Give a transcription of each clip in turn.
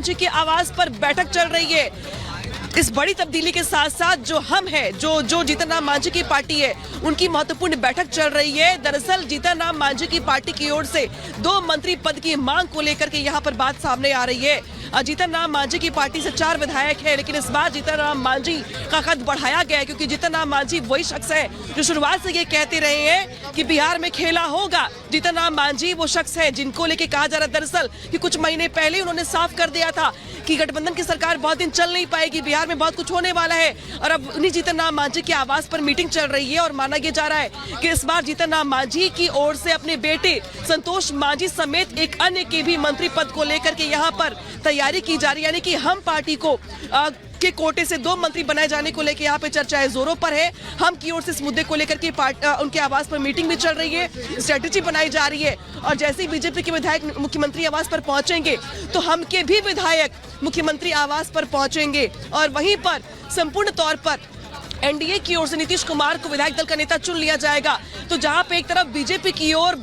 मांझी के आवास पर बैठक चल रही है। इस बड़ी तब्दीली के साथ साथ जो हम है, जो जीतन राम मांझी की पार्टी है, उनकी महत्वपूर्ण बैठक चल रही है। दरअसल जीतन राम मांझी की पार्टी की ओर से 2 मंत्री पद की मांग को लेकर के यहाँ पर बात सामने आ रही है। जीतन राम मांझी की पार्टी से 4 विधायक है, लेकिन इस बार जीतन राम मांझी का कद बढ़ाया गया है, क्योंकि जीतन राम मांझी वही शख्स है जो शुरुआत से ये कहते रहे हैं कि बिहार में खेला होगा। जीतन राम मांझी वो शख्स है जिनको लेके कहा जा रहा है दरअसल कि कुछ महीने पहले उन्होंने साफ कर दिया था कि गठबंधन की सरकार बहुत दिन चल नहीं पाएगी, बिहार में बहुत कुछ होने वाला है। और अब उन्हीं जीतन राम मांझी के आवास पर मीटिंग चल रही है और माना यह जा रहा है कि इस बार जीतन राम मांझी की ओर से अपने बेटे संतोष मांझी समेत एक अन्य के भी मंत्री पद को लेकर के यहाँ पर तैयारी की जा रही है, यानी कि हम पार्टी को के कोटे से 2 मंत्री बनाए जाने को लेकर यहाँ पे चर्चाएं जोरों पर है। हम की ओर से इस मुद्दे को लेकर के उनके आवास पर मीटिंग भी चल रही है, स्ट्रेटेजी बनाई जा रही है। और जैसे ही बीजेपी के विधायक मुख्यमंत्री आवास पर पहुंचेंगे तो हम के भी विधायक मुख्यमंत्री आवास पर पहुंचेंगे और वहीं पर संपूर्ण तौर पर एनडीए की ओर से नीतीश कुमार को विधायक दल का नेता चुन लिया जाएगा। तो जहां पे एक तरफ बीजेपी की ओर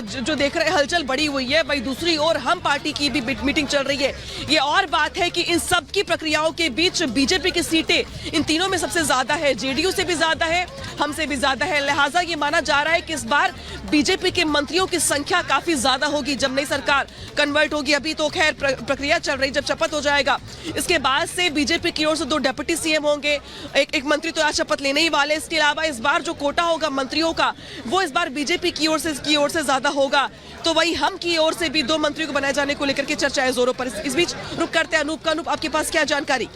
जो देख रहे हलचल बढ़ी हुई है, वहीं दूसरी ओर हम पार्टी की भी मीटिंग चल रही है। ये और बात है कि इन सब की प्रक्रियाओं के बीच बीजेपी की सीटें इन तीनों में सबसे ज्यादा है, जेडीयू से भी ज्यादा है, हमसे भी ज्यादा है। लिहाजा ये माना जा रहा है कि इस बार बीजेपी के मंत्रियों की संख्या काफी ज्यादा होगी जब नई सरकार कन्वर्ट होगी। अभी तो खैर प्रक्रिया चल रही, जब शपथ हो जाएगा इसके बाद से बीजेपी की ओर से 2 डिप्टी सीएम होंगे, एक मंत्री तो शपथ लेने ही वाले। इसके अलावा इस बार जो कोटा होगा मंत्रियों का, वो इस बार बीजेपी की ओर से ज्यादा होगा। तो वही हम की ओर से भी 2 मंत्रियों को बनाए जाने को लेकर के चर्चाएं जोरों पर। इस बीच रुक करते हैं अनूप का। अनूप, आपके पास क्या जानकारी?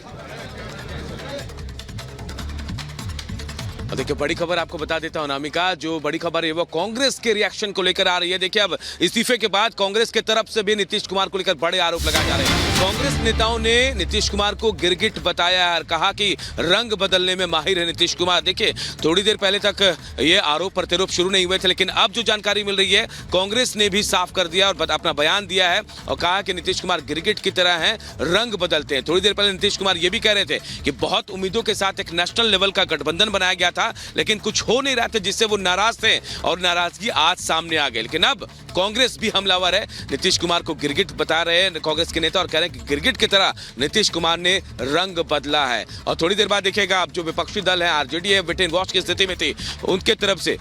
देखिए, बड़ी खबर आपको बता देता हूं अनामिका। जो बड़ी खबर है वो कांग्रेस के रिएक्शन को लेकर आ रही है। देखिए, अब इस्तीफे के बाद कांग्रेस की तरफ से भी नीतीश कुमार को लेकर बड़े आरोप लगाए जा रहे हैं। कांग्रेस नेताओं ने नीतीश कुमार को गिरगिट बताया और कहा कि रंग बदलने में माहिर है नीतीश कुमार। देखिए, थोड़ी देर पहले तक ये आरोप प्रत्यारोप शुरू नहीं हुए थे, लेकिन अब जो जानकारी मिल रही है, कांग्रेस ने भी साफ कर दिया और अपना बयान दिया है और कहा कि नीतीश कुमार गिरगिट की तरह हैं, रंग बदलते हैं। थोड़ी देर पहले नीतीश कुमार ये भी कह रहे थे कि बहुत उम्मीदों के साथ एक नेशनल लेवल का गठबंधन बनाया गया था, लेकिन कुछ हो नहीं रहा था, जिससे वो नाराज थे और नाराजगी आज सामने आ गई। लेकिन अब कांग्रेस भी हमलावर है, नीतीश कुमार को गिरगिट बता रहे हैं कांग्रेस के नेता और कह रहे हैं कि गिरगिट की तरह नीतीश कुमार ने रंग बदला है। और थोड़ी देर बाद देखिएगा, अब जो विपक्षी दल है आरजेडी है, वेट एंड वॉच की स्थिति में थी, उनके तरफ से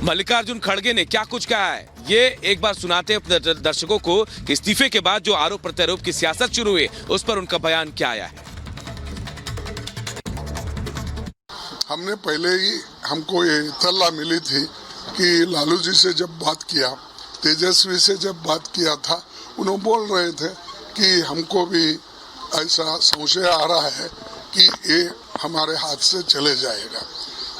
मल्लिकार्जुन खड़गे ने क्या कुछ कहा है, ये एक बार सुनाते हैं अपने दर्शकों को कि इस्तीफे के बाद जो आरोप प्रत्यारोप की सियासत शुरू हुई उस पर उनका बयान क्या आया है। हमने पहले ही हमको ये इत्तला मिली थी कि लालू जी से जब बात किया, तेजस्वी से जब बात किया था, उन्होंने बोल रहे थे कि हमको भी ऐसा संशय आ रहा है कि ये हमारे हाथ से चले जाएगा।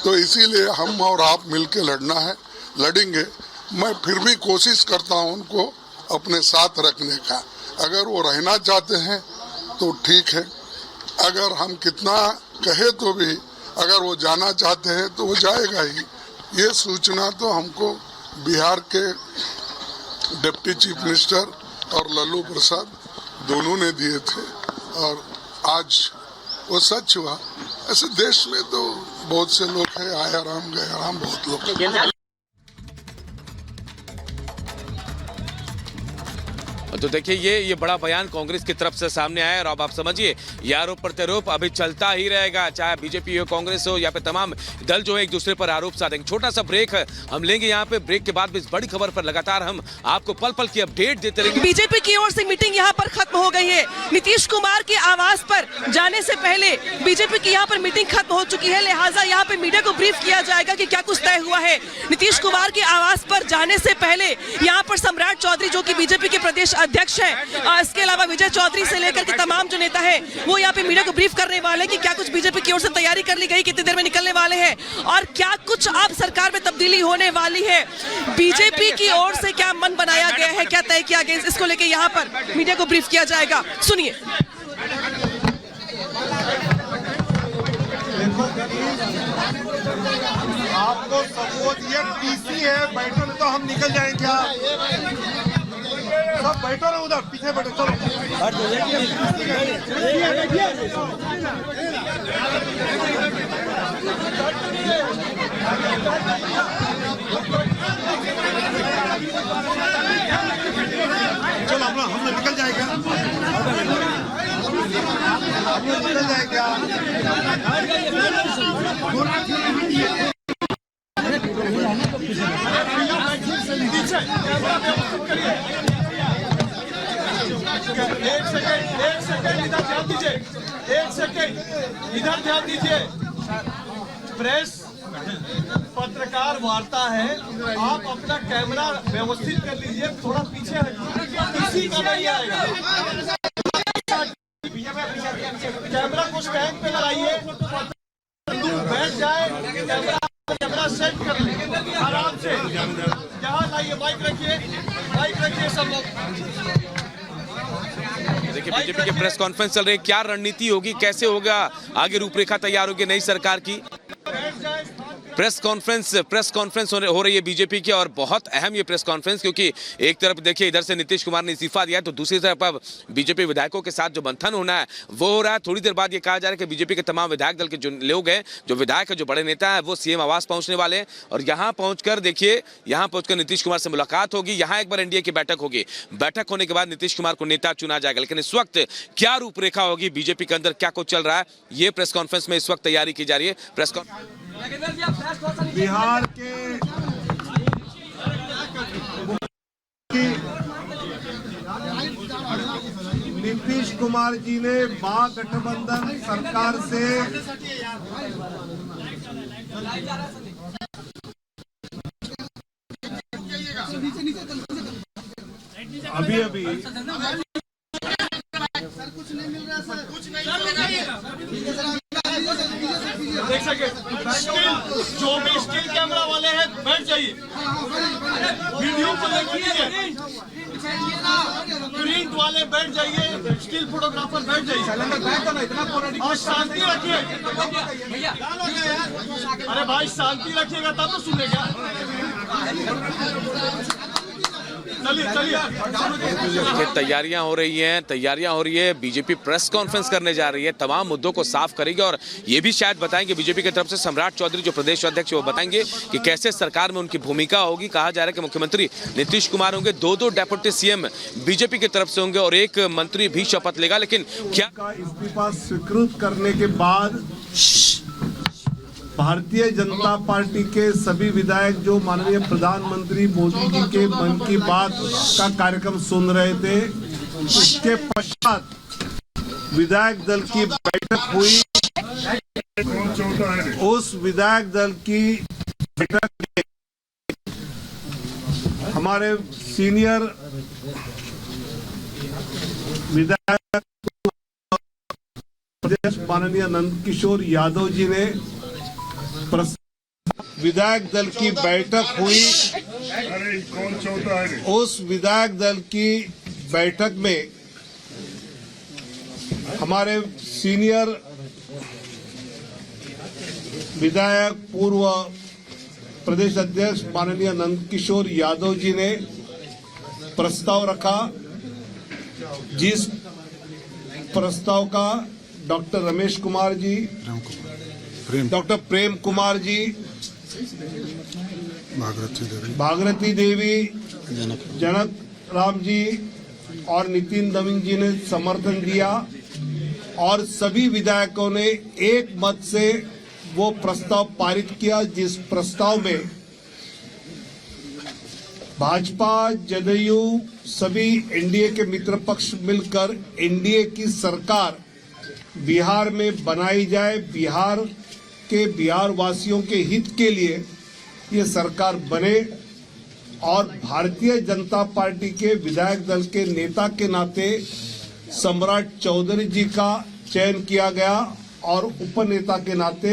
तो इसीलिए हम और आप मिलके लड़ना है, लड़ेंगे। मैं फिर भी कोशिश करता हूं उनको अपने साथ रखने का। अगर वो रहना चाहते हैं तो ठीक है, अगर हम कितना कहे तो भी अगर वो जाना चाहते हैं तो वो जाएगा ही। ये सूचना तो हमको बिहार के डिप्टी चीफ मिनिस्टर और लालू प्रसाद दोनों ने दिए थे और आज वो सच हुआ। ऐसे देश में तो बहुत से लोग हैं, आया राम गया राम, बहुत लोग हैं। तो देखिए, ये बड़ा बयान कांग्रेस की तरफ से सामने आया और अब आप समझिए ये आरोप प्रत्यारोप अभी चलता ही रहेगा, चाहे बीजेपी हो, कांग्रेस हो या फिर तमाम दल जो है एक दूसरे पर आरोप साधेंगे। छोटा सा ब्रेक है, हम लेंगे यहाँ पे। ब्रेक के बाद भी इस बड़ी खबर पर लगातार हम आपको पल पल की अपडेट देते रहेंगे। बीजेपी की ओर से मीटिंग यहाँ पर खत्म हो गई है। नीतीश कुमार के आवास पर जाने से पहले बीजेपी की यहाँ पर मीटिंग खत्म हो चुकी है, लिहाजा यहाँ पे मीडिया को ब्रीफ किया जाएगा कि क्या कुछ तय हुआ है। नीतीश कुमार के आवास पर जाने से पहले यहाँ पर सम्राट चौधरी जो की बीजेपी के प्रदेश अध्यक्ष है, इसके अलावा विजय चौधरी से लेकर के तमाम जो नेता है वो यहाँ पे मीडिया को ब्रीफ करने वाले कि क्या कुछ बीजेपी की ओर से तैयारी कर ली गई, कितनी देर में निकलने वाले हैं और क्या कुछ अब सरकार में तब्दीली होने वाली है। बीजेपी की ओर से क्या मन बनाया गया है, क्या तय किया गया, इसको लेकर यहाँ पर मीडिया को ब्रीफ किया जाएगा। सुनिए। आपको सपोज ये पीसी है, बैठो नहीं तो हम निकल जाएंगे। सब बैठो ना, उधर पीछे बैठो, चलो। चलो हम निकल जाएगा। हम लोग निकल जाए क्या? एक सेकंड इधर ध्यान दीजिए। एक सेकंड इधर ध्यान दीजिए। प्रेस पत्रकार वार्ता है, आप अपना कैमरा व्यवस्थित कर लीजिए, थोड़ा पीछे हटिए, किसी का नहीं आएगा। कैमरा को स्टैंड पे लगाइए, बैठ जाए, कैमरा सेट कर ले आराम से। यहाँ लाइए, माइक रखिए सब लोग। देखिए बीजेपी की प्रेस कॉन्फ्रेंस चल रही है, क्या रणनीति होगी, कैसे होगा आगे रूपरेखा तैयार होगी नई सरकार की। प्रेस कॉन्फ्रेंस हो रही है बीजेपी की, और बहुत अहम ये प्रेस कॉन्फ्रेंस, क्योंकि एक तरफ देखिए इधर से नीतीश कुमार ने इस्तीफा दिया है, तो दूसरी तरफ अब बीजेपी विधायकों के साथ जो मंथन होना है वो हो रहा है। थोड़ी देर बाद ये कहा जा रहा है कि बीजेपी के तमाम विधायक दल के जो लोग हैं, जो विधायक है, जो बड़े नेता है, वो सीएम आवास पहुंचने वाले हैं, और यहाँ पहुंचकर देखिए, यहाँ पहुंचकर नीतीश कुमार से मुलाकात होगी। यहाँ एक बार एनडीए की बैठक होगी, बैठक होने के बाद नीतीश कुमार को नेता चुना जाएगा। लेकिन इस वक्त क्या रूपरेखा होगी बीजेपी के अंदर, क्या कुछ चल रहा है, ये प्रेस कॉन्फ्रेंस में इस वक्त तैयारी की जा रही है। प्रेस बिहार के नीतीश कुमार जी ने महागठबंधन सरकार से अभी देख सके जो भी स्टिल कैमरा वाले हैं बैठ जाइए, वीडियो को देखिए, प्रिंट वाले बैठ जाइए, स्टिल फोटोग्राफर बैठ जाइए, और शांति रखिए। अरे भाई शांति रखिएगा तब तो सुनेगा। चलिए तैयारियां हो रही हैं, बीजेपी प्रेस कॉन्फ्रेंस करने जा रही है, तमाम मुद्दों को साफ करेगी, और ये भी शायद बताएंगे बीजेपी की तरफ से सम्राट चौधरी जो प्रदेश अध्यक्ष, वो बताएंगे कि कैसे सरकार में उनकी भूमिका होगी। कहा जा रहा है कि मुख्यमंत्री नीतीश कुमार होंगे, दो डेप्यूटी सीएम बीजेपी की तरफ से होंगे, और एक मंत्री भी शपथ लेगा। लेकिन क्या इस्तीफा स्वीकृत करने के बाद भारतीय जनता पार्टी के सभी विधायक जो माननीय प्रधानमंत्री मोदी जी के मन की बात का कार्यक्रम सुन रहे थे, उसके पश्चात विधायक दल की बैठक हुई। उस विधायक दल की बैठक में हमारे सीनियर विधायक माननीय नंदकिशोर यादव जी ने विधायक दल की बैठक हुई। उस विधायक दल की बैठक में हमारे सीनियर विधायक पूर्व प्रदेश अध्यक्ष माननीय नंदकिशोर यादव जी ने प्रस्ताव रखा, जिस प्रस्ताव का डॉक्टर रमेश कुमार जी, डॉक्टर प्रेम कुमार जी, भागीरथी देवी, जनक राम जी और नितिन नवीन जी ने समर्थन दिया, और सभी विधायकों ने एक मत से वो प्रस्ताव पारित किया, जिस प्रस्ताव में भाजपा, जदयू, सभी एनडीए के मित्र पक्ष मिलकर एनडीए की सरकार बिहार में बनाई जाए। बिहार वासियों के हित के लिए ये सरकार बने, और भारतीय जनता पार्टी के विधायक दल के नेता के नाते सम्राट चौधरी जी का चयन किया गया, और उपनेता के नाते